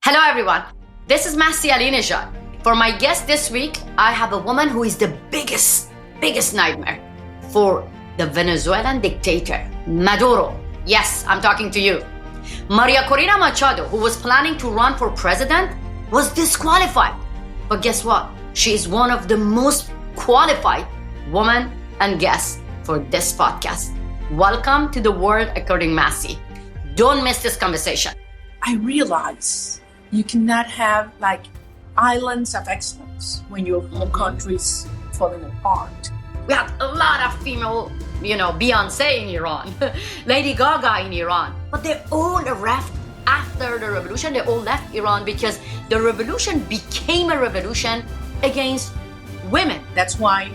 Hello everyone, this is Masih Alinejad. For my guest this week, I have a woman who is the biggest nightmare for the Venezuelan dictator, Maduro. Yes, I'm talking to you. María Corina Machado, who was planning to run for president, was disqualified. But guess what? She is one of the most qualified women and guests for this podcast. Welcome to the World According Masih. Don't miss this conversation. I realize you cannot have like islands of excellence when your whole country is falling apart. We have a lot of female, Beyonce in Iran, Lady Gaga in Iran, but they all left after the revolution. They all left Iran because the revolution became a revolution against women. That's why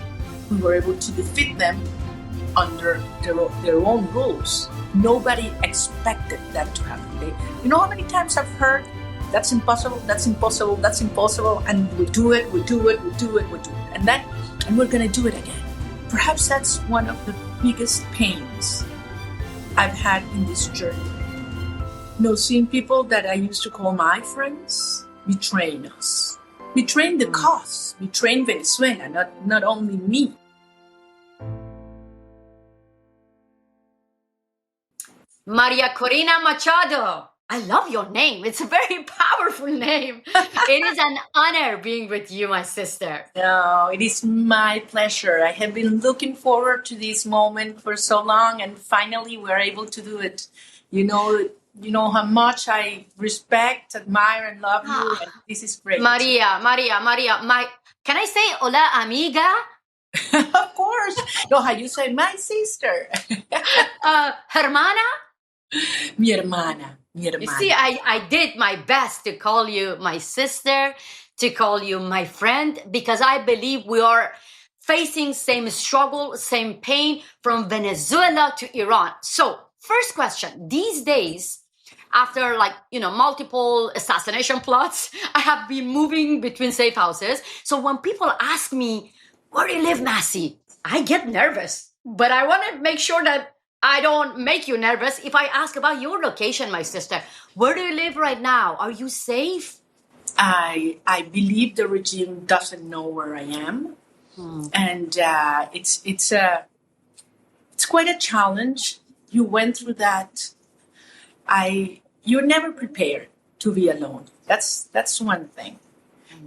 we were able to defeat them under their own rules. Nobody expected that to happen. You know how many times I've heard, that's impossible, that's impossible, that's impossible, and we do it. And we're gonna do it again. Perhaps that's one of the biggest pains I've had in this journey. Seeing people that I used to call my friends betraying us. Betraying the cause, betraying Venezuela, not only me. María Corina Machado. I love your name. It's a very powerful name. It is an honor being with you, my sister. No, it is my pleasure. I have been looking forward to this moment for so long, and finally we're able to do it. You know how much I respect, admire, and love you, and this is great. Maria, can I say hola, amiga? Of course. No, how you say my sister? Hermana? Mi hermana. You see, I did my best to call you my sister, to call you my friend, because I believe we are facing same struggle, same pain from Venezuela to Iran. So, first question, these days, after multiple assassination plots, I have been moving between safe houses. So when people ask me, where do you live, Masih? I get nervous, but I want to make sure that I don't make you nervous if I ask about your location, my sister. Where do you live right now? Are you safe? I believe the regime doesn't know where I am. And it's quite a challenge. You went through that. You're never prepared to be alone. That's one thing.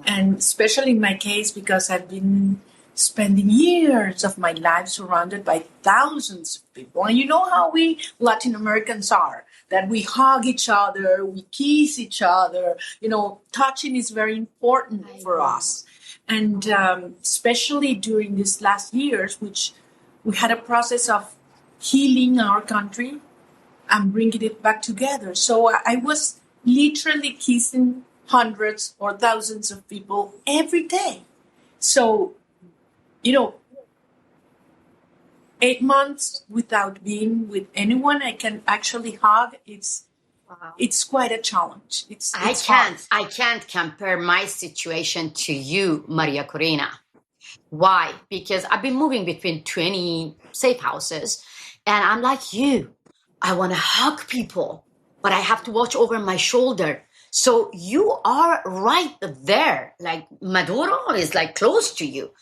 And especially in my case, because I've been spending years of my life surrounded by thousands of people. And you know how we Latin Americans are, that we hug each other, we kiss each other. Touching is very important for us. And especially during these last years, which we had a process of healing our country and bringing it back together. So I was literally kissing hundreds or thousands of people every day. So 8 months without being with anyone I can actually hug, it's quite a challenge. I can't compare my situation to you, Maria Corina. Why? Because I've been moving between 20 safe houses, and I'm like you. I want to hug people, but I have to watch over my shoulder. So you are right there. Like Maduro is like close to you.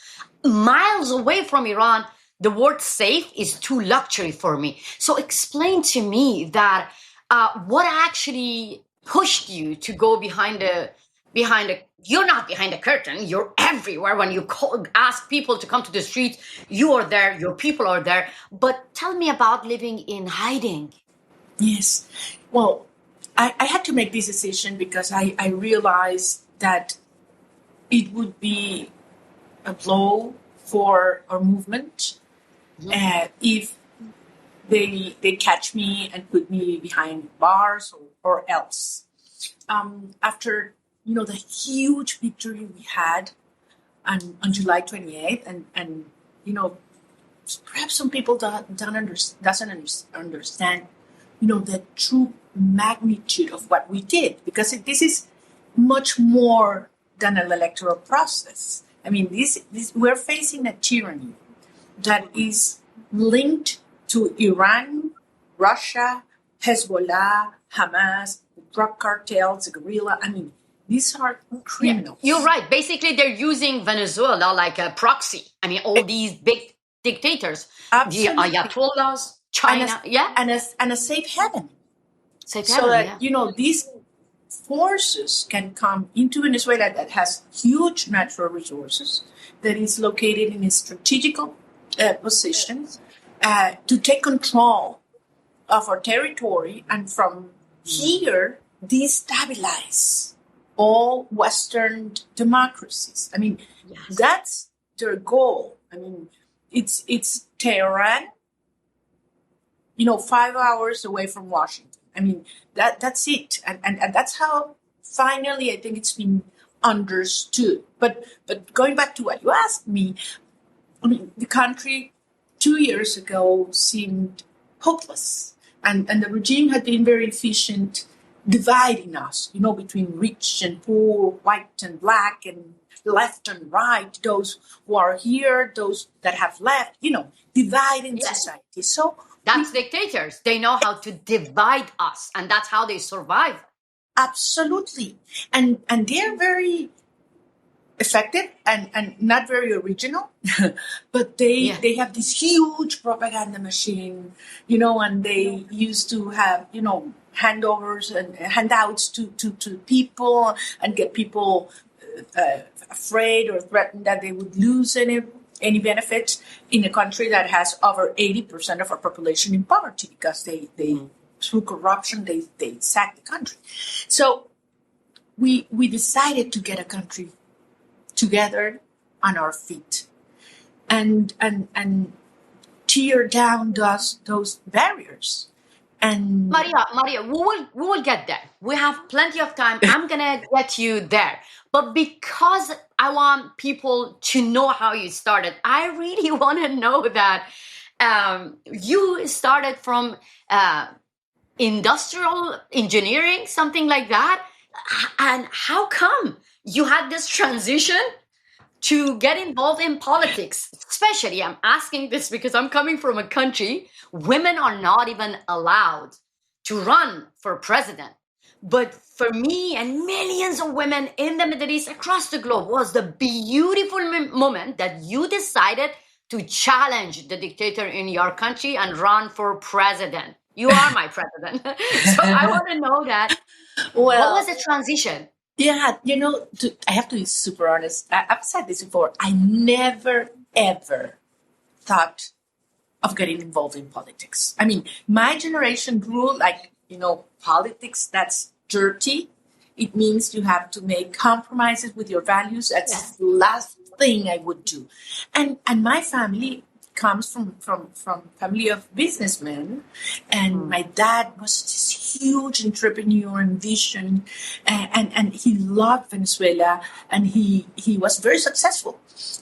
Miles away from Iran, the word safe is too luxury for me. So explain to me that what actually pushed you to go behind you're not behind the curtain, you're everywhere. When you ask people to come to the streets, you are there, your people are there. But tell me about living in hiding. Yes. Well, I had to make this decision because I realized that it would be a blow for our movement if they catch me and put me behind bars or else. After the huge victory we had on July 28th, and perhaps some people doesn't understand the true magnitude of what we did, because this is much more than an electoral process. I mean, this we're facing a tyranny that is linked to Iran, Russia, Hezbollah, Hamas, drug cartels, the guerrilla. I mean, these are criminals. Yeah, you're right. Basically, they're using Venezuela like a proxy. I mean, all these big dictators, Absolutely. the Ayatollahs, China, and a safe haven. safe So haven, that, you know, these forces can come into Venezuela that has huge natural resources, that is located in a strategical positions to take control of our territory, and from here destabilize all Western democracies. I mean, Yes. that's their goal. I mean, it's Tehran, you know, 5 hours away from Washington. I mean, that's it. And that's how finally I think it's been understood. But going back to what you asked me, I mean, the country 2 years ago seemed hopeless. And the regime had been very efficient dividing us, you know, between rich and poor, white and black, and left and right, those who are here, those that have left, you know, dividing society. So that's dictators. They know how to divide us, and that's how they survive. Absolutely. And they're very effective and not very original, but they have this huge propaganda machine, you know, and they used to have, you know, handovers and handouts to people and get people afraid or threatened that they would lose any benefits in a country that has over 80% of our population in poverty, because they through corruption they sacked the country. So we decided to get a country together on our feet and tear down those barriers. And Maria, we will get there. We have plenty of time. I'm gonna get you there. But because I want people to know how you started, I really want to know that you started from industrial engineering, something like that. And how come you had this transition to get involved in politics? Especially, I'm asking this because I'm coming from a country, women are not even allowed to run for president. But for me and millions of women in the Middle East, across the globe, was the beautiful moment that you decided to challenge the dictator in your country and run for president. You are my president. So I want to know that. What was the transition? Yeah, you know, I have to be super honest. I've said this before. I never, ever thought of getting involved in politics. I mean, my generation grew like, you know, politics, that's dirty. It means you have to make compromises with your values. That's the last thing I would do. And my family comes from family of businessmen, and my dad was this huge entrepreneur and vision, and he loved Venezuela, and he was very successful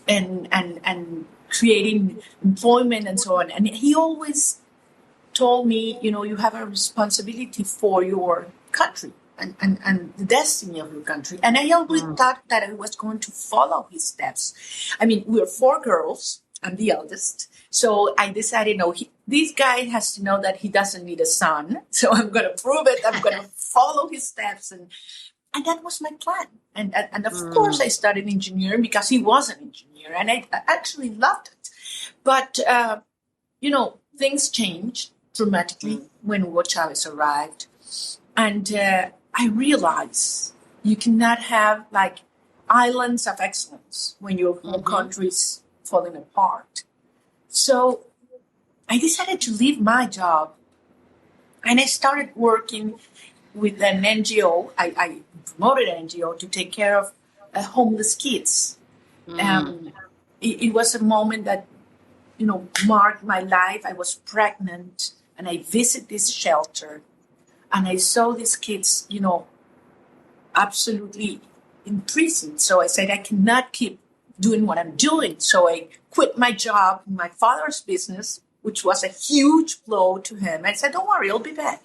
and creating employment and so on. And he always told me, you know, you have a responsibility for your country and the destiny of your country. And I always thought that I was going to follow his steps. I mean, we are 4 girls. I'm the eldest. So I decided, no, this guy has to know that he doesn't need a son. So I'm going to prove it. I'm going to follow his steps. And that was my plan. And of course, I studied engineering because he was an engineer. And I actually loved it. But, you know, things changed dramatically when Hugo Chavez arrived. And I realized you cannot have like islands of excellence when your whole country's falling apart. So I decided to leave my job, and I started working with an NGO. I promoted an NGO to take care of homeless kids. It was a moment that, you know, marked my life. I was pregnant, and I visited this shelter, and I saw these kids, you know, absolutely in prison. So I said, I cannot keep doing what I'm doing. So I quit my job in my father's business, which was a huge blow to him. I said, don't worry, I'll be back.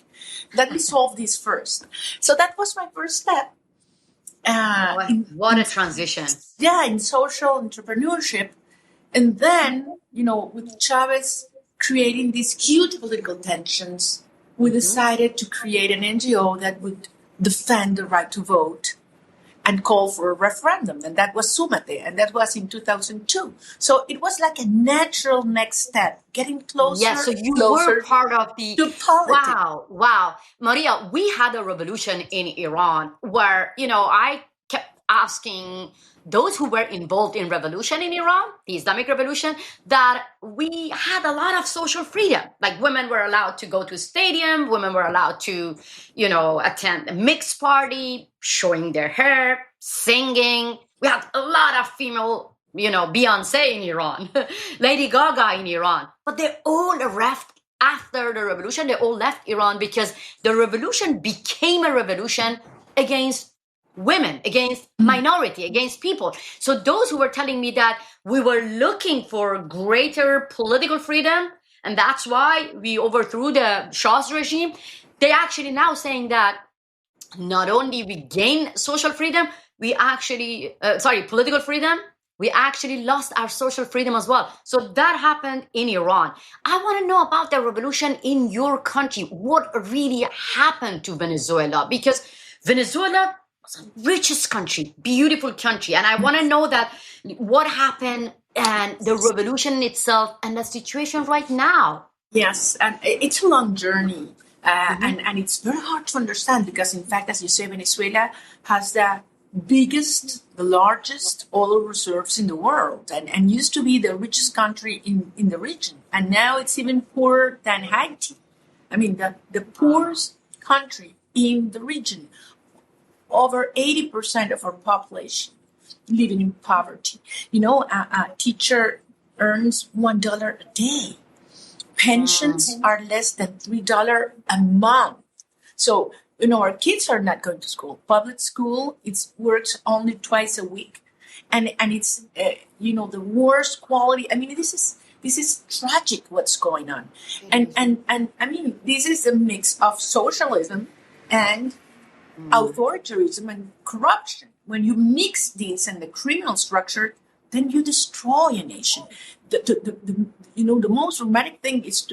Let me solve this first. So that was my first step. What a transition. Yeah, in social entrepreneurship. And then, you know, with Chavez creating these huge political tensions, we decided to create an NGO that would defend the right to vote and call for a referendum. And that was Sumate, and that was in 2002. So it was like a natural next step, getting closer, Yes, so you closer were part of the to politics. wow. Maria, we had a revolution in Iran where, I kept asking those who were involved in revolution in Iran, the Islamic revolution, that we had a lot of social freedom. Like women were allowed to go to stadium, women were allowed to, attend a mixed party, showing their hair, singing. We had a lot of female, Beyonce in Iran, Lady Gaga in Iran. But they all left after the revolution. They all left Iran because the revolution became a revolution against women, against minority, against people. So those who were telling me that we were looking for greater political freedom, and that's why we overthrew the Shah's regime, they actually now saying that not only we gain social freedom, we actually, political freedom, we actually lost our social freedom as well. So that happened in Iran. I want to know about the revolution in your country. What really happened to Venezuela? Because Venezuela was the richest country, beautiful country. And I want to know that what happened and the revolution itself and the situation right now. Yes, and it's a long journey. And it's very hard to understand because, in fact, as you say, Venezuela has the largest oil reserves in the world and used to be the richest country in the region. And now it's even poorer than Haiti. I mean, the poorest country in the region. Over 80% of our population living in poverty. A teacher earns $1 a day. Pensions are less than $3 a month. So, our kids are not going to school. Public school, it works only twice a week. And it's, the worst quality. I mean, this is tragic what's going on. And I mean, this is a mix of socialism and authoritarianism and corruption. When you mix this and the criminal structure, then you destroy a nation. The most dramatic thing is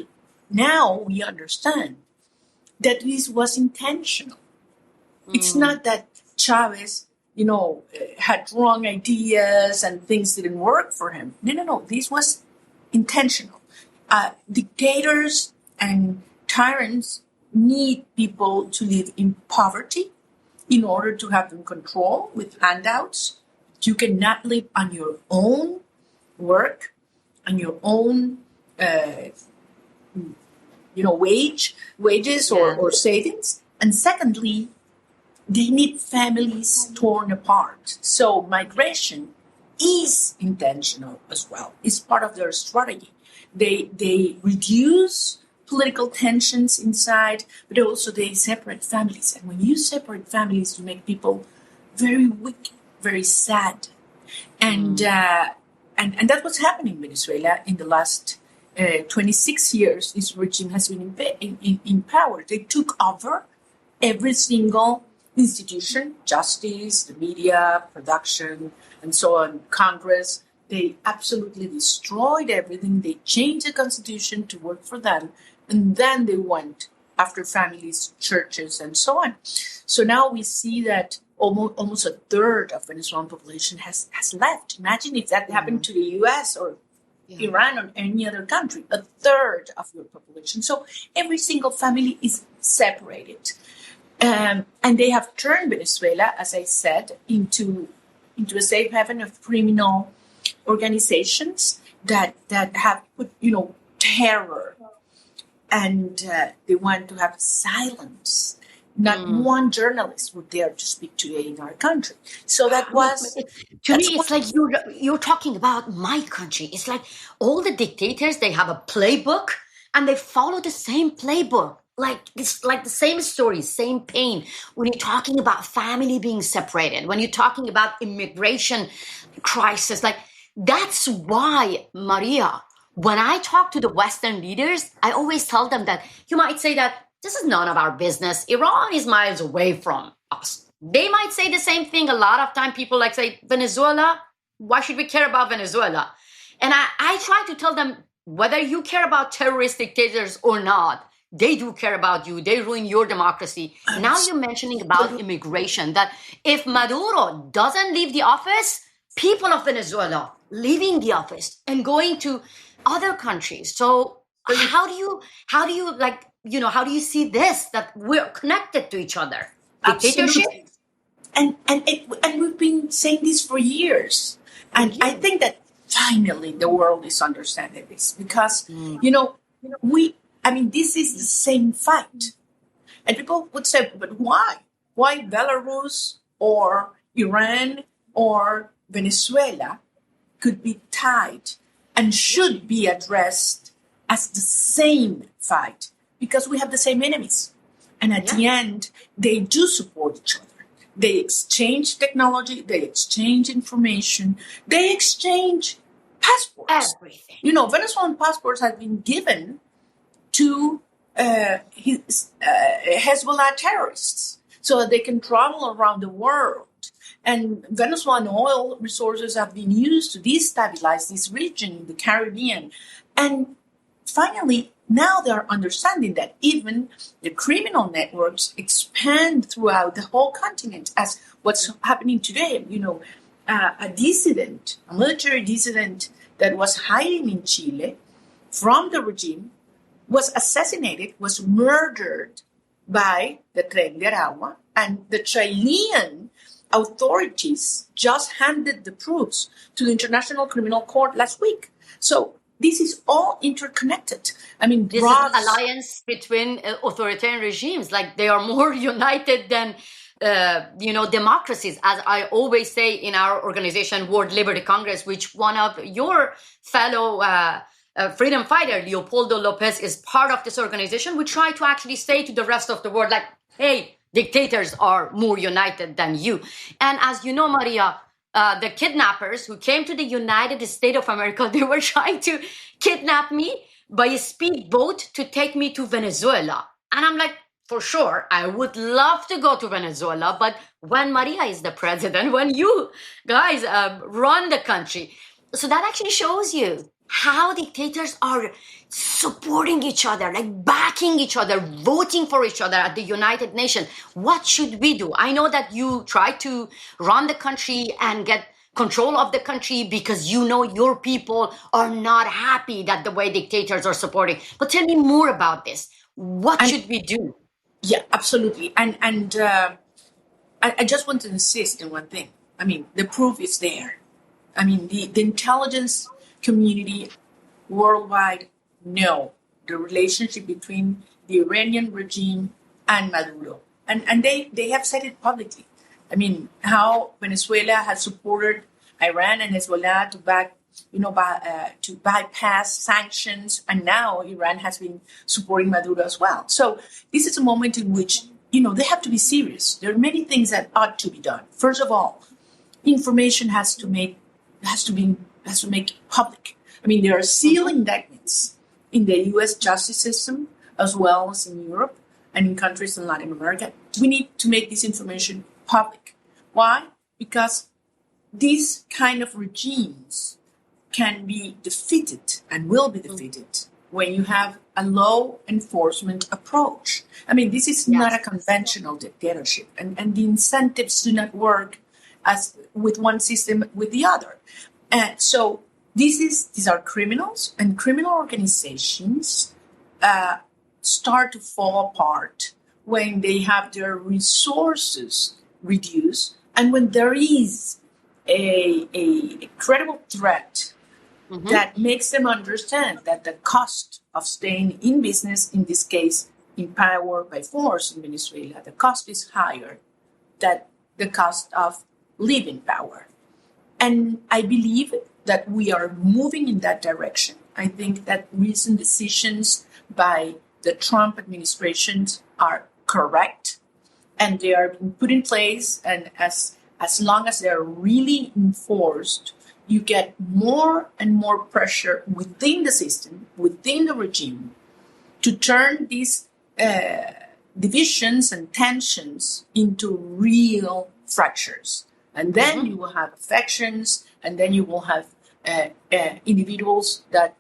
now we understand that this was intentional. It's not that Chavez, had wrong ideas and things didn't work for him. No. This was intentional. Dictators and tyrants need people to live in poverty in order to have them control with handouts. You cannot live on your own work, on your own, wages or savings. And secondly, they need families torn apart. So migration is intentional as well. It's part of their strategy. They reduce political tensions inside, but also they separate families. And when you separate families, you make people very weak, very sad. And that's what's happening in Venezuela in the last 26 years. This regime has been in power. They took over every single institution, justice, the media, production, and so on, Congress. They absolutely destroyed everything. They changed the constitution to work for them. And then they went after families, churches, and so on. So now we see that almost a third of Venezuelan population has left. Imagine if that happened to the US or Iran or any other country, a third of your population. So every single family is separated. And they have turned Venezuela, as I said, into a safe haven of criminal organizations that have put, terror. And they want to have silence. Not one journalist would dare to speak today in our country. So that was... To me, it's like you're talking about my country. It's like all the dictators, they have a playbook and they follow the same playbook. It's like the same story, same pain. When you're talking about family being separated, when you're talking about immigration crisis, that's why, Maria, when I talk to the Western leaders, I always tell them that you might say that this is none of our business. Iran is miles away from us. They might say the same thing. A lot of time people say, Venezuela, why should we care about Venezuela? And I try to tell them, whether you care about terrorist dictators or not, they do care about you. They ruin your democracy. Now you're mentioning about immigration, that if Maduro doesn't leave the office, people of Venezuela leaving the office and going to other countries. So how do you how do you see this, that we're connected to each other? Dictatorship? Absolutely. And we've been saying this for years. And I think that finally the world is understanding this because, this is the same fight. And people would say, but why? Why Belarus or Iran or Venezuela could be tied and should be addressed as the same fight? Because we have the same enemies. And at the end, they do support each other. They exchange technology, they exchange information, they exchange passports. Everything. Venezuelan passports have been given to Hezbollah terrorists so that they can travel around the world. And Venezuelan oil resources have been used to destabilize this region in the Caribbean. And finally, now they're understanding that even the criminal networks expand throughout the whole continent, as what's happening today. A dissident, a military dissident that was hiding in Chile from the regime, was assassinated, was murdered by the Tren de Aragua, and the Chilean authorities just handed the proofs to the International Criminal Court last week. So this is all interconnected. This is an alliance between authoritarian regimes. Like, they are more united than, democracies. As I always say in our organization, World Liberty Congress, which one of your fellow freedom fighter, Leopoldo Lopez, is part of this organization. We try to actually say to the rest of the world, like, hey, dictators are more united than you. And as you know, Maria, the kidnappers who came to the United States of America, they were trying to kidnap me by a speedboat to take me to Venezuela. And I'm like, for sure, I would love to go to Venezuela, but when Maria is the president, when you guys run the country. So that actually shows you how dictators are supporting each other, like backing each other, voting for each other at the United Nations. What should we do? I know that you try to run the country and get control of the country because your people are not happy that the way dictators are supporting. But tell me more about this. What should we do? Yeah, absolutely. And I just want to insist on one thing. The proof is there. The intelligence community worldwide know the relationship between the Iranian regime and Maduro. And they have said it publicly. How Venezuela has supported Iran and Hezbollah to bypass sanctions, and now Iran has been supporting Maduro as well. So this is a moment in which, they have to be serious. There are many things that ought to be done. First of all, information has to make public. There are sealed indictments in the U.S. justice system as well as in Europe and in countries in Latin America. We need to make this information public. Why? Because these kind of regimes can be defeated and will be defeated when you have a law enforcement approach. This is not a conventional dictatorship, and the incentives do not work as with one system with the other. And so these are criminals, and criminal organizations start to fall apart when they have their resources reduced, and when there is a credible threat that makes them understand that the cost of staying in business, in this case, in power by force in Venezuela, the cost is higher than the cost of living power. And I believe that we are moving in that direction. I think that recent decisions by the Trump administration are correct, and they are being put in place. And as long as they are really enforced, you get more and more pressure within the system, within the regime, to turn these divisions and tensions into real fractures. And then you will have factions, and then you will have individuals that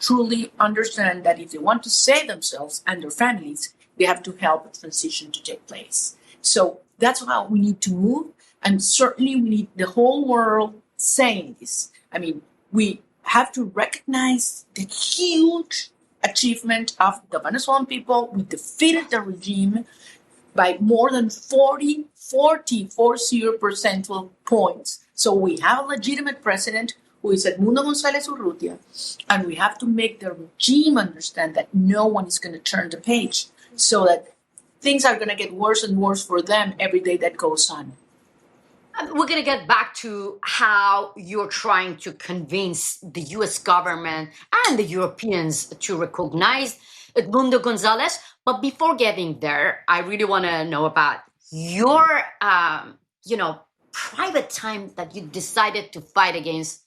truly understand that if they want to save themselves and their families, they have to help the transition to take place. So that's how we need to move. And certainly we need the whole world saying this. I mean, we have to recognize the huge achievement of the Venezuelan people. We defeated the regime by more than 40 percentile points. So we have a legitimate president who is Edmundo González Urrutia, and we have to make the regime understand that no one is going to turn the page, so that things are going to get worse and worse for them every day that goes on. We're going to get back to how you're trying to convince the US government and the Europeans to recognize Edmundo González. But before getting there, I really want to know about your, private time that you decided to fight against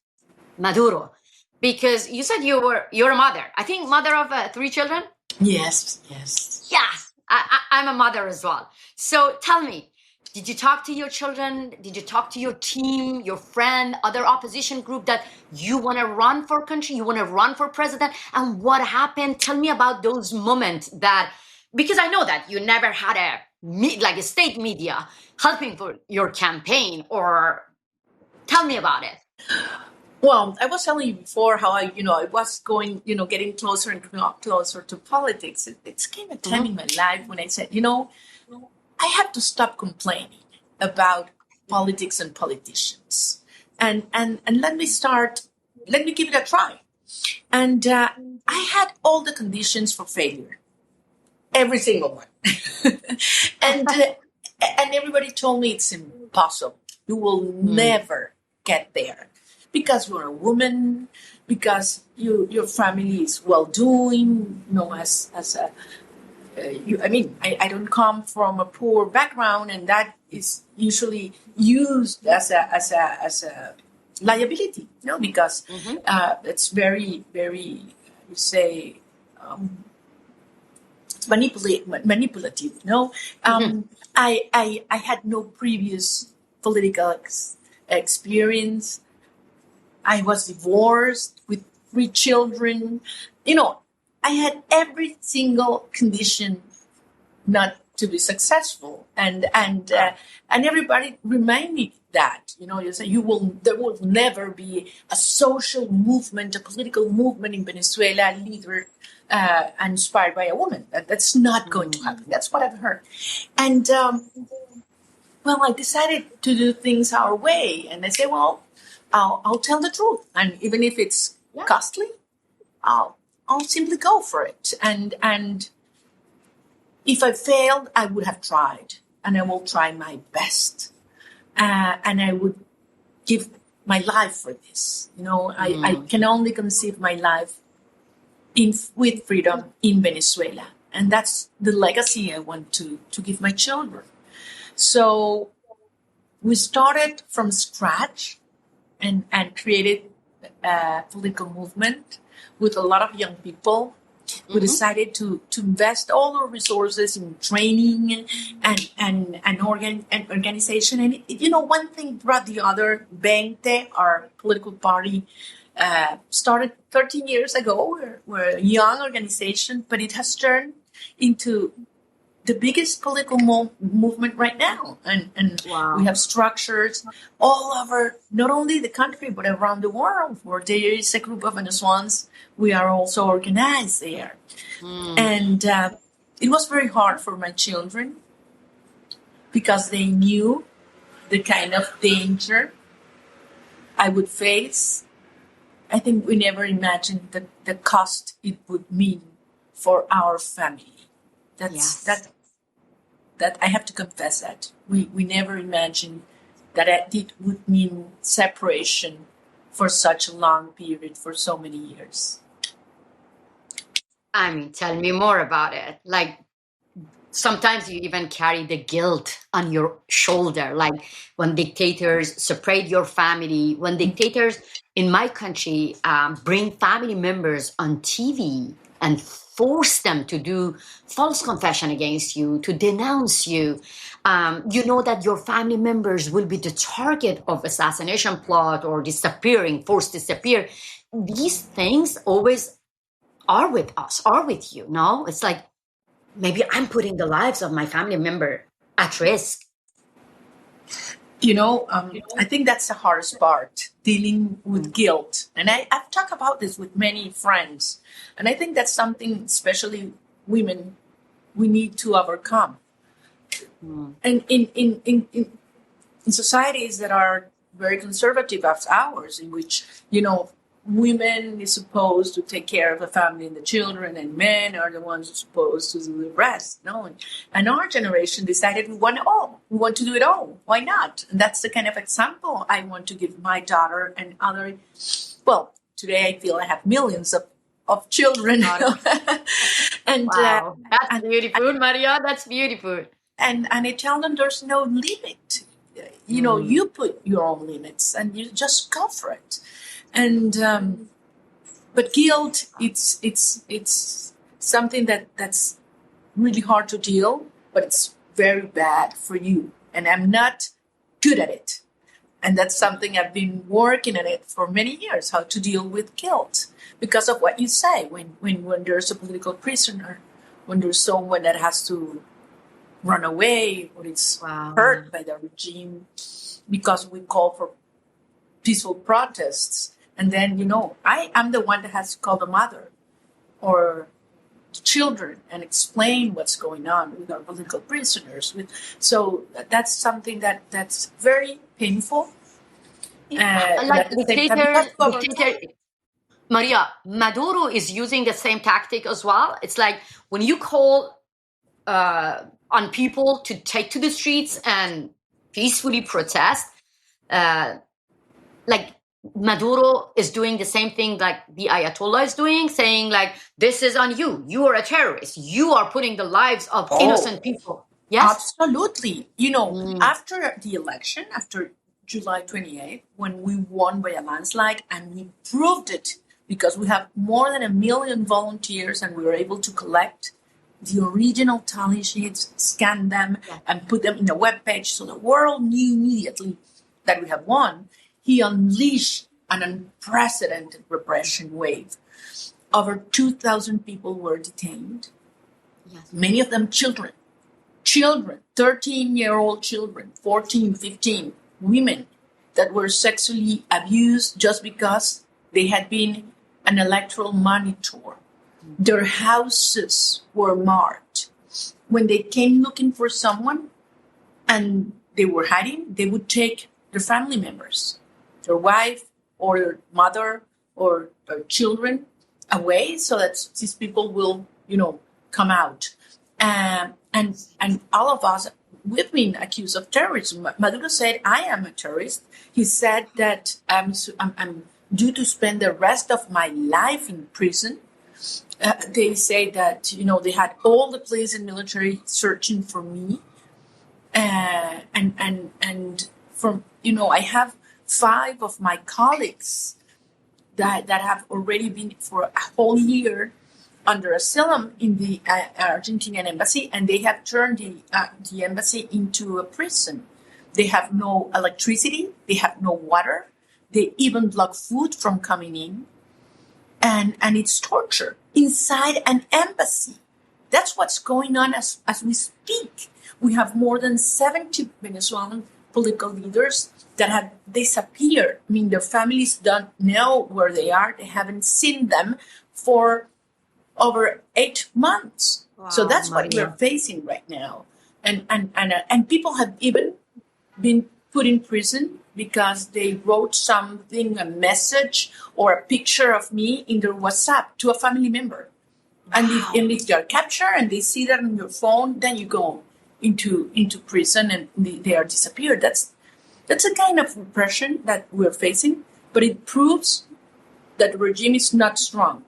Maduro. Because you said you're a mother. I think mother of 3 children? Yes. Yes, I'm a mother as well. So tell me, did you talk to your children? Did you talk to your team, your friend, other opposition group that you want to run for country, you want to run for president? And what happened? Tell me about those moments because I know that you never had a state media helping for your campaign, or tell me about it. Well, I was telling you before how I was going, getting closer and closer to politics. It came a time in my life when I said, I have to stop complaining about politics and politicians, and let me give it a try. And I had all the conditions for failure, every single one, and everybody told me it's impossible. You will never get there because you're a woman, because your family is well doing, I don't come from a poor background, and that is usually used as a liability, because it's very, very, it's manipulative. I had no previous political experience. I was divorced with 3 children. I had every single condition not to be successful, and everybody remind me that you say there will never be a social movement, a political movement in Venezuela, leader inspired by a woman. That's not going to happen. That's what I've heard, and I decided to do things our way, and I say, I'll tell the truth, and even if it's costly, I'll simply go for it. And if I failed, I would have tried, and I will try my best. And I would give my life for this. I can only conceive my life with freedom in Venezuela. And that's the legacy I want to give my children. So we started from scratch and created a political movement with a lot of young people. We decided to invest all our resources in training and organization. And, one thing brought the other. Veinte, our political party, started 13 years ago. We're a young organization, but it has turned into the biggest political movement right now. And we have structures all over, not only the country, but around the world, where there is a group of Venezuelans. We are also organized there. And it was very hard for my children because they knew the kind of danger I would face. I think we never imagined the cost it would mean for our family. That I have to confess that we never imagined that it would mean separation for such a long period, for so many years. I mean, tell me more about it. Like, sometimes you even carry the guilt on your shoulder, like when dictators separate your family, when dictators in my country bring family members on TV and force them to do false confession against you, to denounce you. You know that your family members will be the target of assassination plot or forced disappear. These things always are with us, are with you. No, it's like maybe I'm putting the lives of my family member at risk. I think that's the hardest part, dealing with guilt. And I've talked about this with many friends. And I think that's something, especially women, we need to overcome. And in societies that are very conservative as ours, in which, women is supposed to take care of the family and the children, and men are the ones supposed to do the rest. No, and our generation decided we want it all. We want to do it all. Why not? And that's the kind of example I want to give my daughter and other. Well, today I feel I have millions of children. And wow, that's beautiful, Maria. That's beautiful. And I tell them there's no limit. You put your own limits and you just go for it. And but guilt, it's something that's really hard to deal, but it's very bad for you. And I'm not good at it. And that's something I've been working on it for many years, how to deal with guilt. Because of what you say, when there's a political prisoner, when there's someone that has to run away or it's hurt by the regime because we call for peaceful protests. And then, I am the one that has to call the mother or the children and explain what's going on with our political prisoners. So that's something that's very painful. Like dictator, Maria, Maduro is using the same tactic as well. It's like when you call on people to take to the streets and peacefully protest, like Maduro is doing the same thing like the Ayatollah is doing, saying like, this is on you. You are a terrorist. You are putting the lives of innocent people. Yes? Absolutely. After the election, after July 28th, when we won by a landslide, and we proved it because we have more than 1 million volunteers and we were able to collect the original tally sheets, scan them, and put them in a web page so the world knew immediately that we have won. He unleashed an unprecedented repression wave. Over 2,000 people were detained. Yes. Many of them children, 13-year-old children, 14, 15, women that were sexually abused just because they had been an electoral monitor. Their houses were marked. When they came looking for someone and they were hiding, they would take their family members, their wife or their mother or their children away so that these people will, come out. And all of us, we've been accused of terrorism. Maduro said, I am a terrorist. He said that I'm due to spend the rest of my life in prison. They say that, they had all the police and military searching for me. And from, I have 5 of my colleagues that have already been for a whole year under asylum in the Argentinian embassy, and they have turned the embassy into a prison. They have no electricity, they have no water, they even block food from coming in, and it's torture inside an embassy. That's what's going on as we speak. We have more than 70 Venezuelan political leaders that have disappeared. I mean, their families don't know where they are. They haven't seen them for over 8 months. Wow, so that's what we're facing right now. And people have even been put in prison because they wrote something, a message or a picture of me in their WhatsApp to a family member. Wow. And if you're captured and they see that on your phone, then you go into prison and they are disappeared. That's a kind of repression that we're facing, but it proves that the regime is not strong.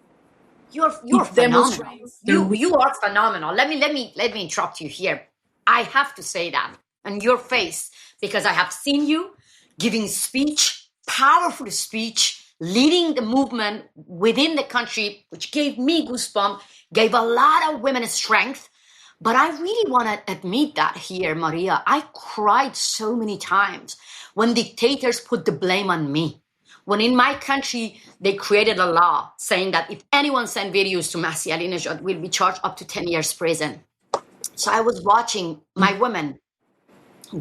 You're phenomenal. You are phenomenal. Let me interrupt you here. I have to say that on your face because I have seen you giving speech, powerful speech, leading the movement within the country, which gave me goosebumps, gave a lot of women strength. But I really want to admit that here, Maria. I cried so many times when dictators put the blame on me. when in my country, they created a law saying that if anyone sent videos to Masih Alinejad will be charged up to 10 years prison. So I was watching my women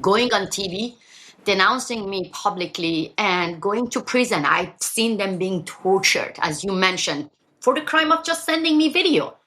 going on TV, denouncing me publicly and going to prison. I've seen them being tortured, as you mentioned, for the crime of just sending me video.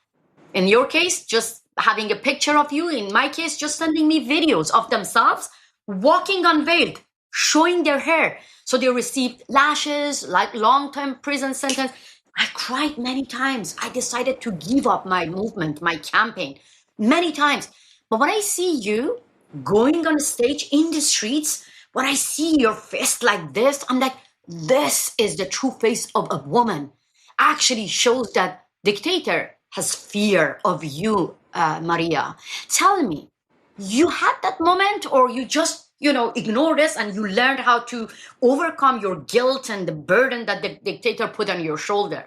In your case, just having a picture of you. In my case, just sending me videos of themselves walking unveiled, showing their hair. So they received lashes, like long-term prison sentence. I cried many times. I decided to give up my movement, my campaign, many times. But when I see you going on stage in the streets, when I see your fist like this, I'm like, this is the true face of a woman. Actually shows that dictator has fear of you, Maria. Tell me, you had that moment, or you just, ignore this and you learned how to overcome your guilt and the burden that the dictator put on your shoulder?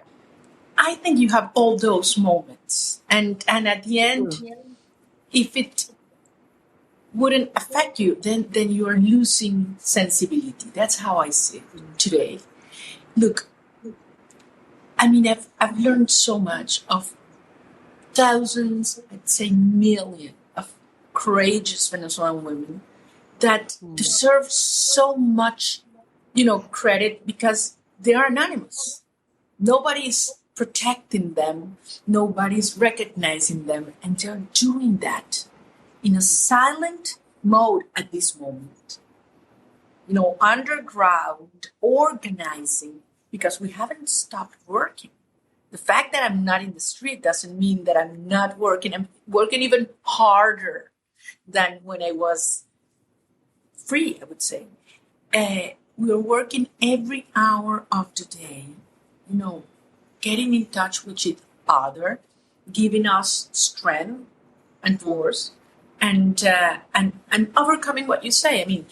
I think you have all those moments. And at the end, if it wouldn't affect you, then you are losing sensibility. That's how I see it today. Look, I mean, I've learned so much of thousands, I'd say millions of courageous Venezuelan women that deserve so much, credit because they are anonymous. Nobody's protecting them. Nobody's recognizing them. And they're doing that in a silent mode at this moment. Underground, organizing, because we haven't stopped working. The fact that I'm not in the street doesn't mean that I'm not working. I'm working even harder than when I was free, I would say. We're working every hour of the day, getting in touch with each other, giving us strength and force, and overcoming what you say. I mean,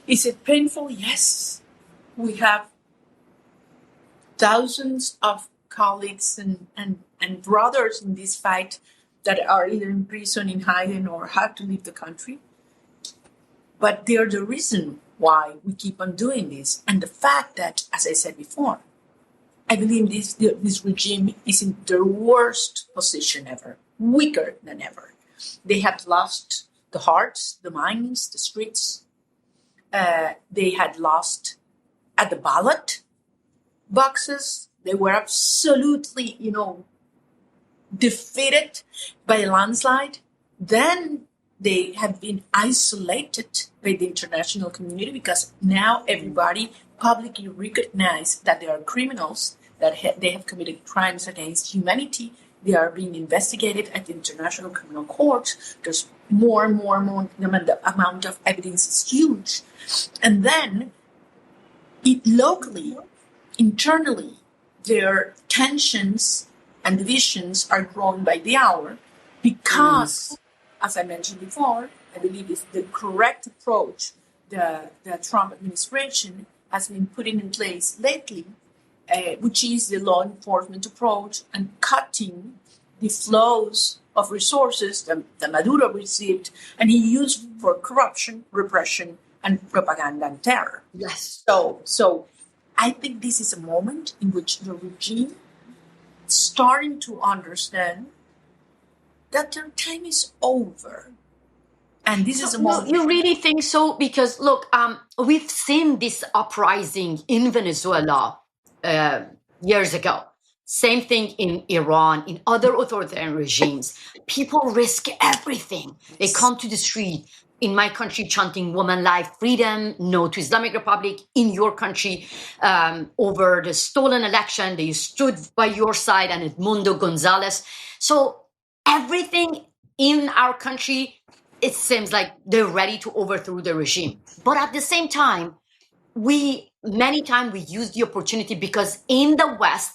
is it painful? Yes. We have thousands of colleagues and brothers in this fight that are either in prison, in hiding, or have to leave the country. But they're the reason why we keep on doing this. And the fact that, as I said before, I believe this regime is in their worst position ever, weaker than ever. They have lost the hearts, the minds, the streets. They had lost at the ballot boxes. They were absolutely, defeated by a landslide. Then they have been isolated by the international community because now everybody publicly recognizes that they are criminals, that they have committed crimes against humanity. They are being investigated at the International Criminal Court. There's more and more. The amount of evidence is huge. And then locally, internally, their tensions and divisions are growing by the hour because, as I mentioned before, I believe it's the correct approach the Trump administration has been putting in place lately, which is the law enforcement approach and cutting the flows of resources that Maduro received and he used for corruption, repression, and propaganda and terror. Yes. So I think this is a moment in which the regime is starting to understand that their time is over. And this is a moment. You really think so? Because look, we've seen this uprising in Venezuela years ago. Same thing in Iran, in other authoritarian regimes. People risk everything. They come to the street. In my country, chanting woman life, freedom, no to Islamic Republic. In your country, over the stolen election, they stood by your side and Edmundo Gonzalez. So everything in our country, it seems like they're ready to overthrow the regime. But at the same time, many times we use the opportunity because in the West,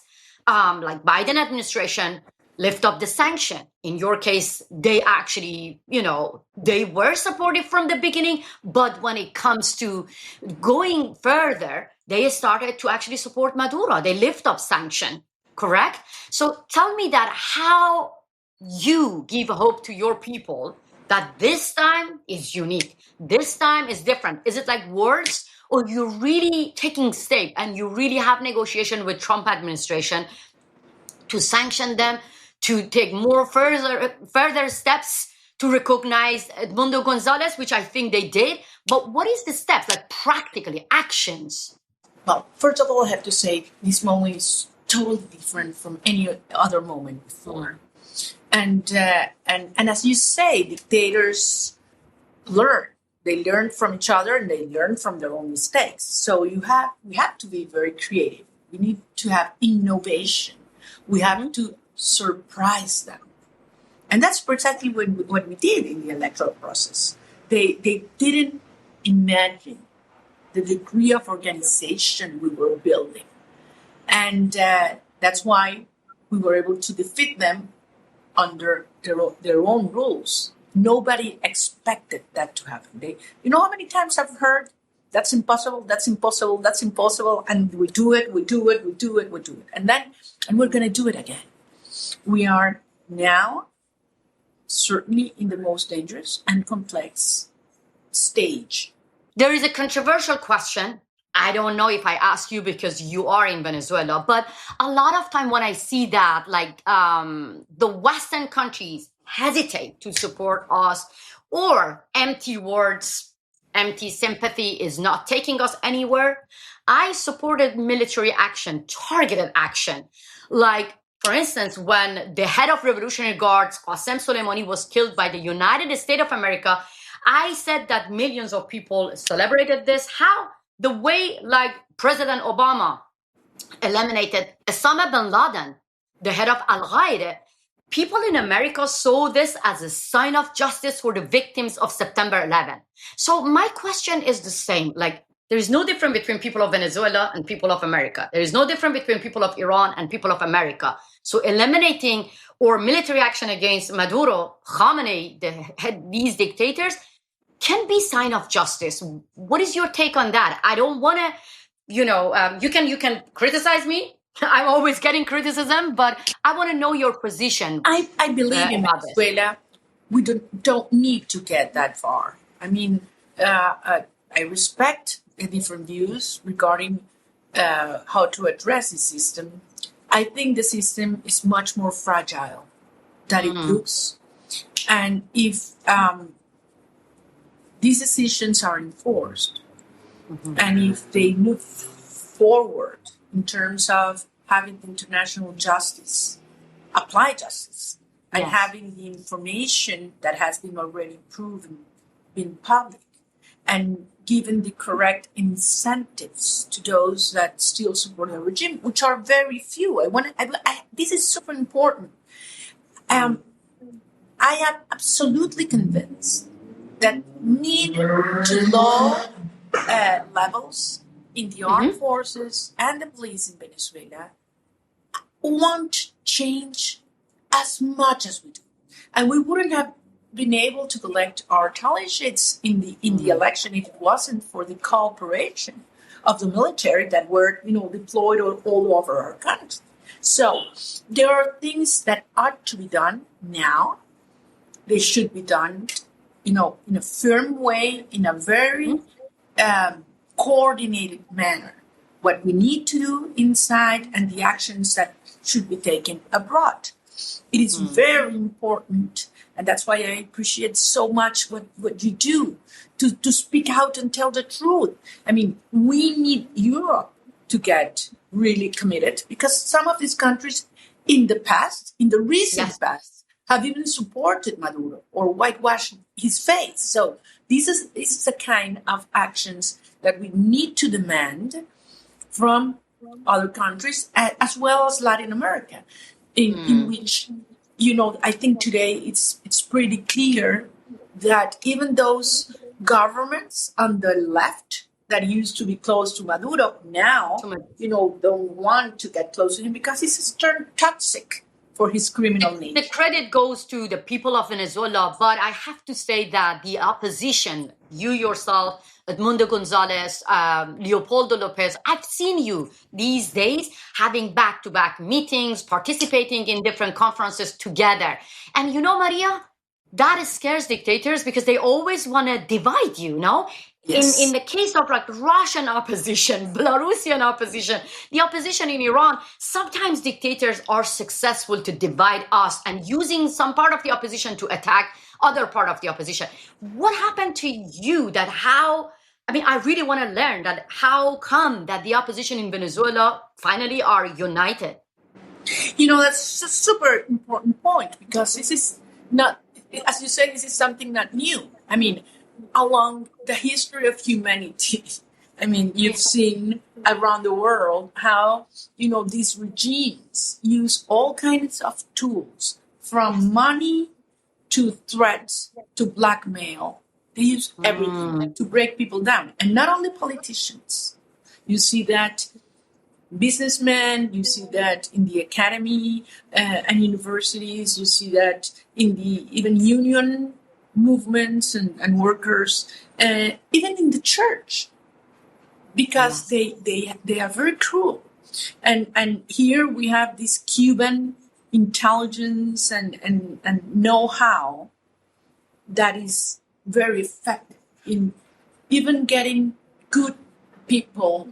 like Biden administration, lift up the sanction. In your case, they actually, they were supportive from the beginning, but when it comes to going further, they started to actually support Maduro. They lift up sanction, correct? So tell me that how you give hope to your people that this time is unique. This time is different. Is it like words or you're really taking step and you really have negotiation with Trump administration to sanction them, to take more further steps to recognize Edmundo Gonzalez, which I think they did. But what is the steps, like practically actions? Well, first of all, I have to say this moment is totally different from any other moment before. And as you say, dictators learn. They learn from each other and they learn from their own mistakes. So we have to be very creative. We need to have innovation. We have to surprise them. And that's precisely what we did in the electoral process. They didn't imagine the degree of organization we were building. And that's why we were able to defeat them under their own rules. Nobody expected that to happen. You know how many times I've heard, that's impossible, that's impossible, that's impossible, and we do it. And we're going to do it again. We are now certainly in the most dangerous and complex stage. There is a controversial question. I don't know if I ask you because you are in Venezuela, but a lot of time when I see that, like the Western countries hesitate to support us, or empty words, empty sympathy is not taking us anywhere, I supported military action, targeted action. Like, for instance, when the head of Revolutionary Guards, Qasem Soleimani, was killed by the United States of America, I said that millions of people celebrated this. How? The way like President Obama eliminated Osama bin Laden, the head of Al-Qaeda, people in America saw this as a sign of justice for the victims of September 11. So my question is the same. Like, there is no difference between people of Venezuela and people of America. There is no difference between people of Iran and people of America. So eliminating or military action against Maduro, Khamenei, these dictators, can be sign of justice. What is your take on that? I don't want to, you can criticize me. I'm always getting criticism, but I want to know your position. I believe in Venezuela, we don't need to get that far. I mean, I respect the different views regarding how to address the system. I think the system is much more fragile than it looks. And if these decisions are enforced, and if they move forward in terms of having international justice, apply justice, and having the information that has been already proven in public, and given the correct incentives to those that still support the regime, which are very few. This is super important. I am absolutely convinced that mid to low levels in the armed forces and the police in Venezuela won't change as much as we do. And we wouldn't have been able to collect our tally sheets in the election if it wasn't for the cooperation of the military that were deployed all over our country. So there are things that ought to be done now. They should be done in a firm way, in a very coordinated manner. What we need to do inside and the actions that should be taken abroad. It is very important, and that's why I appreciate so much what you do to speak out and tell the truth. I mean, we need Europe to get really committed, because some of these countries in the recent past, have even supported Maduro or whitewashed his face. So this is the kind of actions that we need to demand from other countries, as well as Latin America, in which, I think today it's pretty clear that even those governments on the left that used to be close to Maduro now, don't want to get close to him because he's turned toxic for his criminal nature. The credit goes to the people of Venezuela, but I have to say that the opposition, you yourself, Edmundo Gonzalez, Leopoldo Lopez, I've seen you these days having back-to-back meetings, participating in different conferences together. And Maria, that scares dictators because they always want to divide you, In the case of like Russian opposition, Belarusian opposition, the opposition in Iran, sometimes dictators are successful to divide us and using some part of the opposition to attack other part of the opposition. What happened to you I really want to learn that how come that the opposition in Venezuela finally are united? That's a super important point because this is not, as you say, this is something not new. Along the history of humanity, you've seen around the world how, these regimes use all kinds of tools from money to threats to blackmail. They use everything to break people down. And not only politicians. You see that businessmen, you see that in the academy and universities, you see that in the even union movements and workers, even in the church, because they are very cruel. And here we have this Cuban intelligence and know-how that is very effective in even getting good people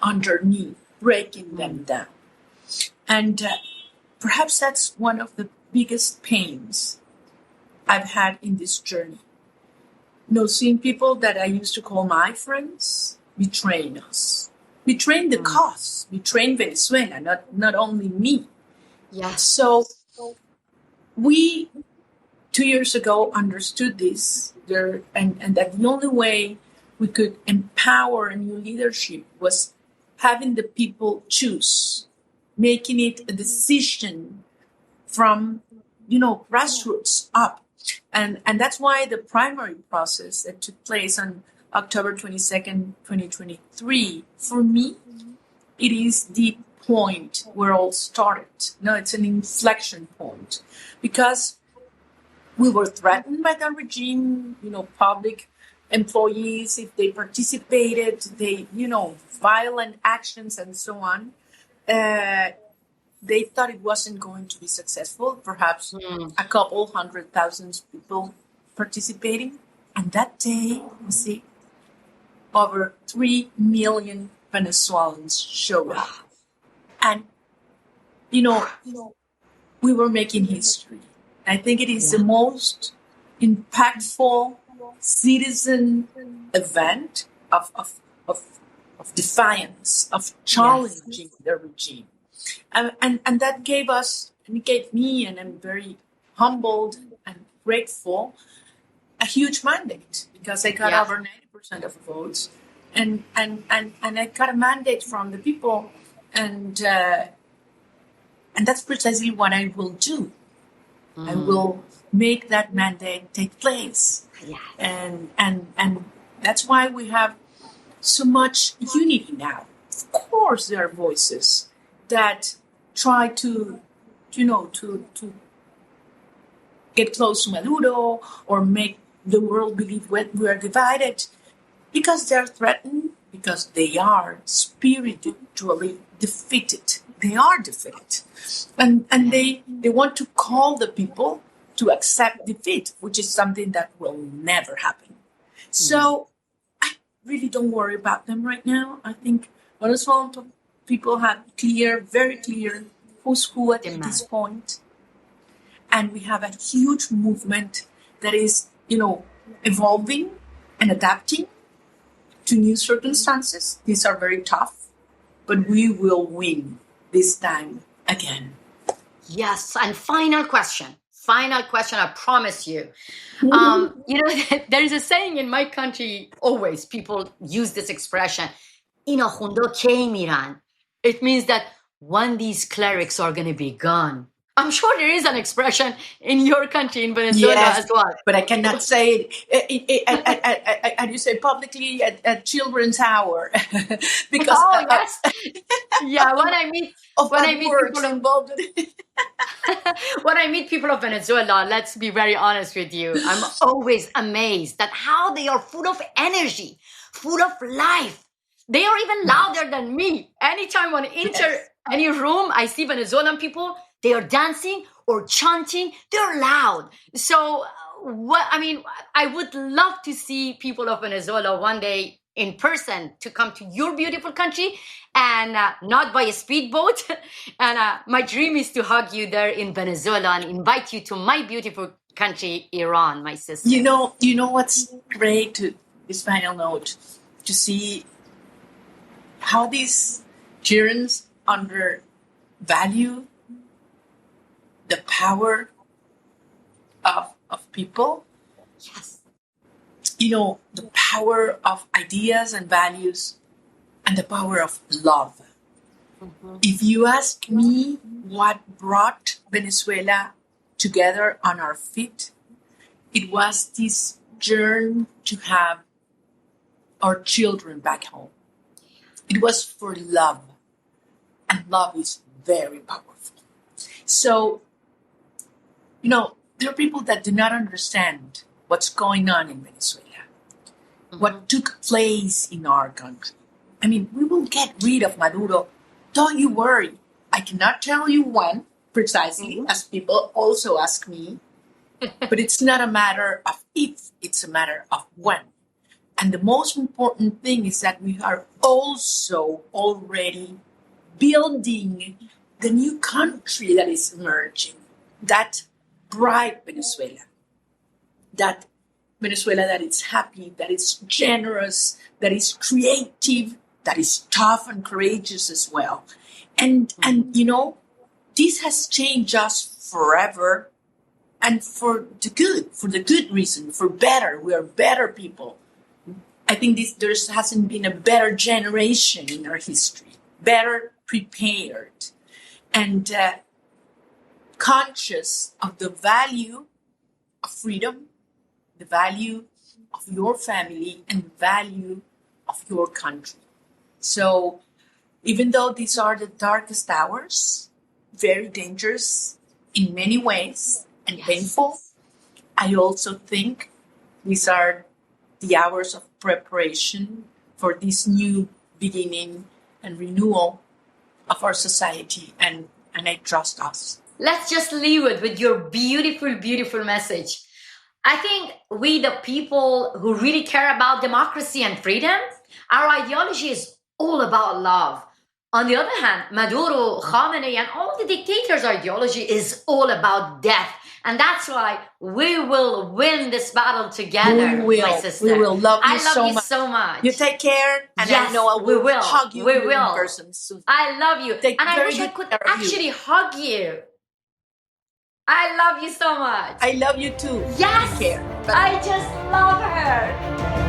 underneath, breaking them down. And perhaps that's one of the biggest pains I've had in this journey. Seeing people that I used to call my friends betraying us, betraying the cause, betraying Venezuela, not only me. Yeah. So we 2 years ago understood this, and that the only way we could empower a new leadership was having the people choose, making it a decision from, grassroots up. And that's why the primary process that took place on October 22nd, 2023, for me, it is the point where all started. It's an inflection point because we were threatened by the regime, public employees, if they participated, violent actions and so on. They thought it wasn't going to be successful, perhaps a couple 100,000 people participating. And that day, we see over 3 million Venezuelans showed up. And, we were making history. I think it is the most impactful citizen event of defiance, of challenging the regime. And that gave me, and I'm very humbled and grateful, a huge mandate because I got over 90% of the votes, and I got a mandate from the people, and that's precisely what I will do. I will make that mandate take place, and that's why we have so much unity now. Of course, there are voices that try to get close to Maduro or make the world believe we are divided because they're threatened, because they are spiritually defeated. They are defeated. And they want to call the people to accept defeat, which is something that will never happen. So I really don't worry about them right now. I think Venezuelan people have very clear who's who at this point. And we have a huge movement that is, evolving and adapting to new circumstances. These are very tough, but we will win this time again. Yes, and final question, I promise you. There is a saying in my country, always people use this expression, "Inahundo ke miran." It means that when these clerics are going to be gone. I'm sure there is an expression in your country, in Venezuela as well. But I cannot say it, and you say publicly at children's hour. Because yes. When I meet people involved when I meet people of Venezuela, let's be very honest with you, I'm always amazed at how they are full of energy, full of life. They are even louder than me. Anytime when I enter any room, I see Venezuelan people, they are dancing or chanting, they're loud. So what I mean, I would love to see people of Venezuela one day in person to come to your beautiful country, and not by a speedboat. And my dream is to hug you there in Venezuela and invite you to my beautiful country, Iran, my sister. You know what's great, to this final note, to see how these Germans undervalue the power of people. Yes. You know, the power of ideas and values, and the power of love. Mm-hmm. If you ask me what brought Venezuela together on our feet, it was this yearn to have our children back home. It was for love, and love is very powerful. So, you know, there are people that do not understand what's going on in Venezuela, what took place in our country. I mean, we will get rid of Maduro. Don't you worry. I cannot tell you when precisely, as people also ask me, but it's not a matter of if, it's a matter of when. And the most important thing is that we are also already building the new country that is emerging, that bright Venezuela, that Venezuela that is happy, that is generous, that is creative, that is tough and courageous as well. And you know, this has changed us forever, and for the good reason, for better. We are better people. I think there hasn't been a better generation in our history, better prepared, and conscious of the value of freedom, the value of your family, and the value of your country. So even though these are the darkest hours, very dangerous in many ways and painful, I also think these are the hours of preparation for this new beginning and renewal of our society, and I trust us. Let's just leave it with your beautiful, beautiful message. I think we, the people who really care about democracy and freedom, our ideology is all about love. On the other hand, Maduro, Khamenei, and all the dictators' ideology is all about death. And that's why we will win this battle together, my sister. We will. Love you I love so you much. so much. You take care, and yes, I know I will, hug you in person soon. I love you. Take and I wish I could actually hug you. I love you so much. I love you too. Yes. Take care. I just love her.